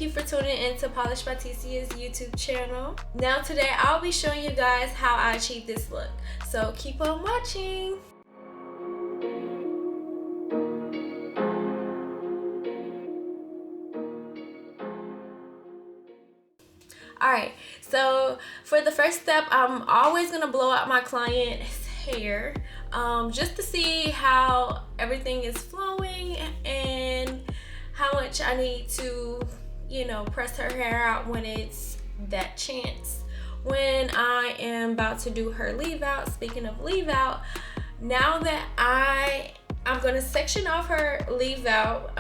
you for tuning in to PolishedbyTesia's YouTube channel. Now today I'll be showing you guys how I achieved this look. So keep on watching. Alright, so for the first step, I'm always going to blow out my client's hair just to see how everything is flowing and how much I need to, you know, press her hair out when it's that chance. When I am about to do her leave out, speaking of leave out, now that I'm going to section off her leave out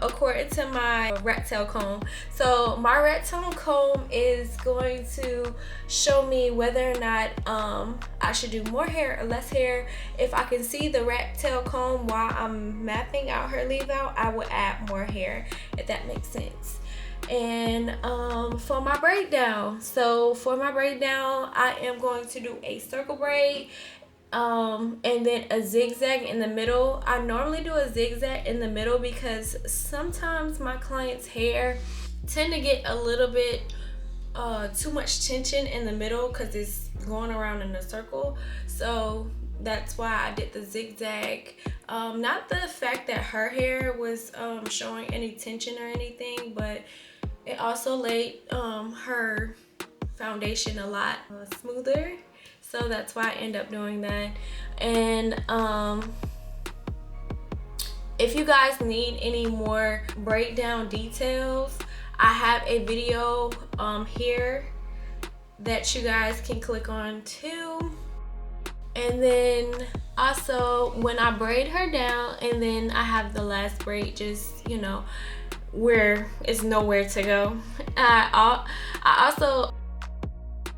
according to my rat tail comb. So my rat tail comb is going to show me whether or not I should do more hair or less hair. If I can see the rat tail comb while I'm mapping out her leave out, I will add more hair, if that makes sense. And for my braid down, I am going to do a circle braid and then a zigzag in the middle. I normally do a zigzag in the middle because sometimes my clients' hair tend to get a little bit too much tension in the middle because it's going around in a circle. So that's why I did the zigzag. Not the fact that her hair was showing any tension or anything, but it also made her foundation a lot smoother. So that's why I end up doing that. And if you guys need any more breakdown details, I have a video here that you guys can click on too. And then also when I braid her down, and then I have the last braid just, you know, where it's nowhere to go. I also,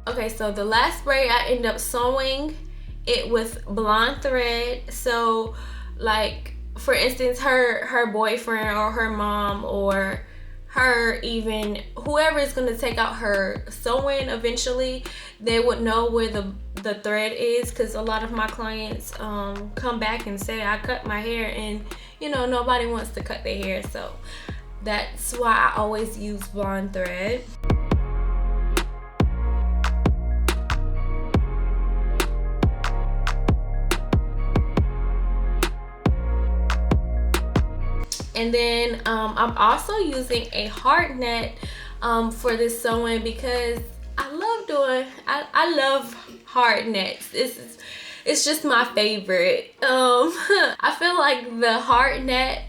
okay, so the last braid I end up sewing it with blonde thread. So like for instance, her boyfriend or her mom or her, even whoever is going to take out her sewing eventually, they would know where the thread is, because a lot of my clients come back and say I cut my hair, and you know, nobody wants to cut their hair. So that's why I always use blonde thread. And then I'm also using a hard net for this sewing because I love hard nets. It's just my favorite. I feel like the hard net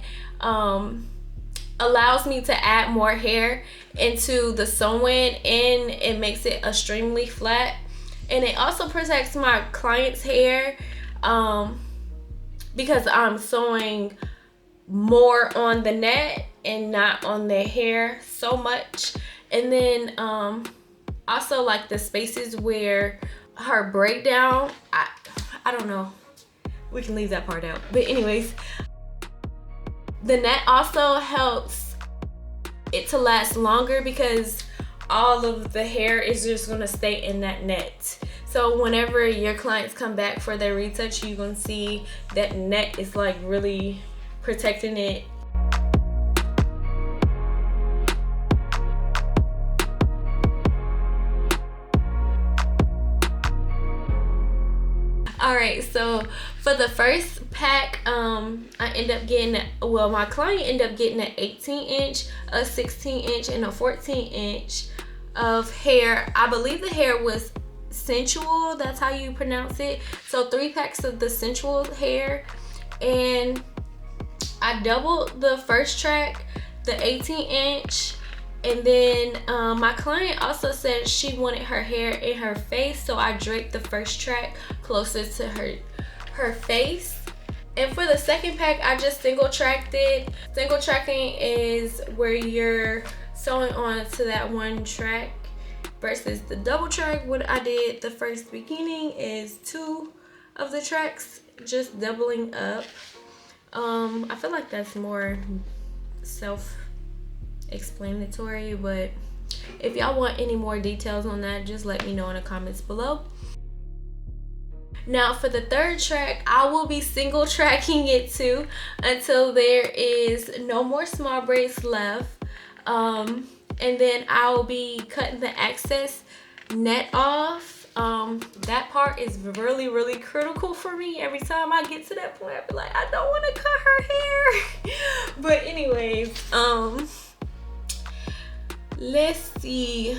allows me to add more hair into the sewing, and it makes it extremely flat, and it also protects my client's hair because I'm sewing more on the net and not on their hair so much. And then also like the spaces where her breakdown, I don't know, we can leave that part out, but anyways, the net also helps it to last longer because all of the hair is just going to stay in that net. So whenever your clients come back for their retouch, you're going to see that net is like really protecting it. Alright, so for the first pack, I end up getting, well, my client ended up getting an 18-inch, a 16-inch, and a 14-inch of hair. I believe the hair was sensual, that's how you pronounce it. So 3 packs of the sensual hair, and I doubled the first track, the 18-inch, and then my client also said she wanted her hair in her face, so I draped the first track closer to her face. And for the second pack, I just single tracked it. Single tracking is where you're sewing on to that one track versus the double track. What I did the first beginning is 2 of the tracks, just doubling up. I feel like that's more self-explanatory, but if y'all want any more details on that, just let me know in the comments below. Now for the third track, I will be single tracking it too until there is no more small braids left. and then I'll be cutting the excess net off. That part is really critical for me. Every time I get to that point, I be like, I don't want to cut her hair. But anyways, let's see.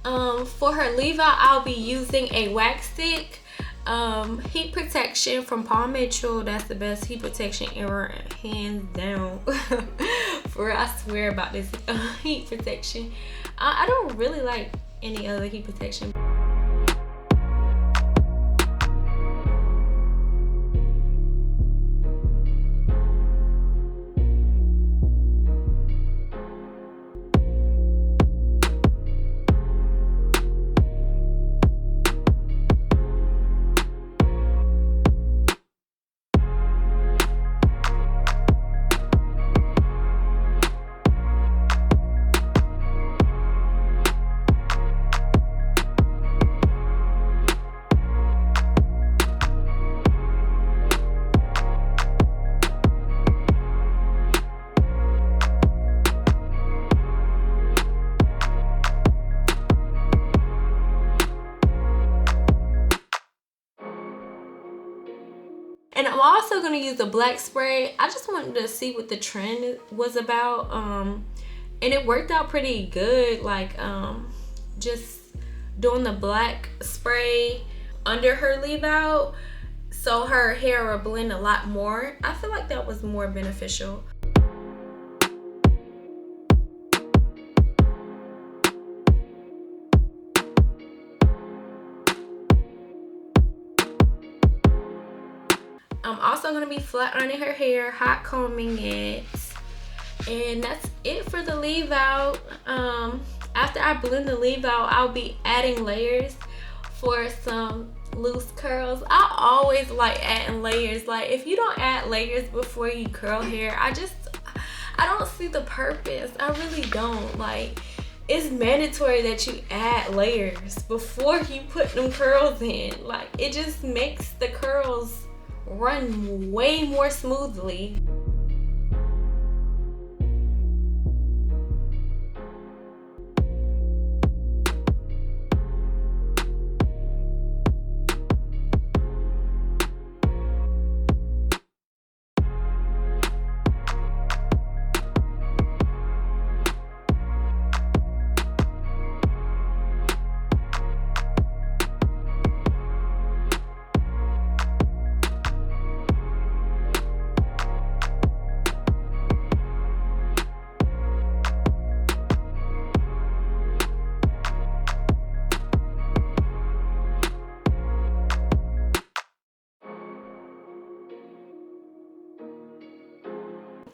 For her leave out, I'll be using a wax stick. Heat protection from Paul Mitchell. That's the best heat protection ever, hands down. For I swear about this heat protection. I don't really like any other heat protection. And I'm also gonna use the black spray. I just wanted to see what the trend was about. And it worked out pretty good. Like just doing the black spray under her leave out, so her hair will blend a lot more. I feel like that was more beneficial. I'm also going to be flat ironing her hair, hot combing it, and that's it for the leave out. After I blend the leave out, I'll be adding layers for some loose curls. I always like adding layers. Like, if you don't add layers before you curl hair, I don't see the purpose. I really don't. Like, it's mandatory that you add layers before you put them curls in. Like, it just makes the curls run way more smoothly.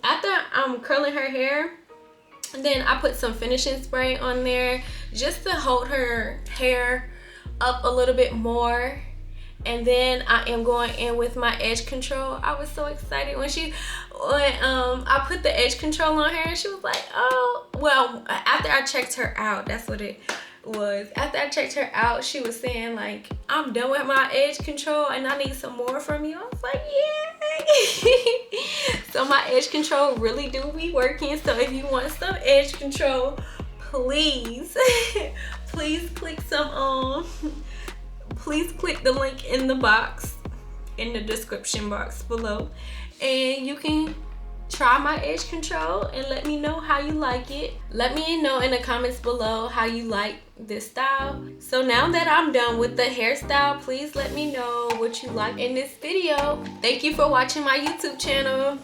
After I'm curling her hair, then I put some finishing spray on there just to hold her hair up a little bit more. And then I am going in with my edge control. I was so excited when I put the edge control on her, and she was like, oh, well, after I checked her out, that's what it was. After I checked her out, she was saying like, I'm done with my edge control and I need some more from you. I was like, yay. So my edge control really do be working. So if you want some edge control, please please click the link in the box, in the description box below, and you can try my edge control and let me know how you like it. Let me know in the comments below how you like this style. So now that I'm done with the hairstyle, please let me know what you like in this video. Thank you for watching my YouTube channel.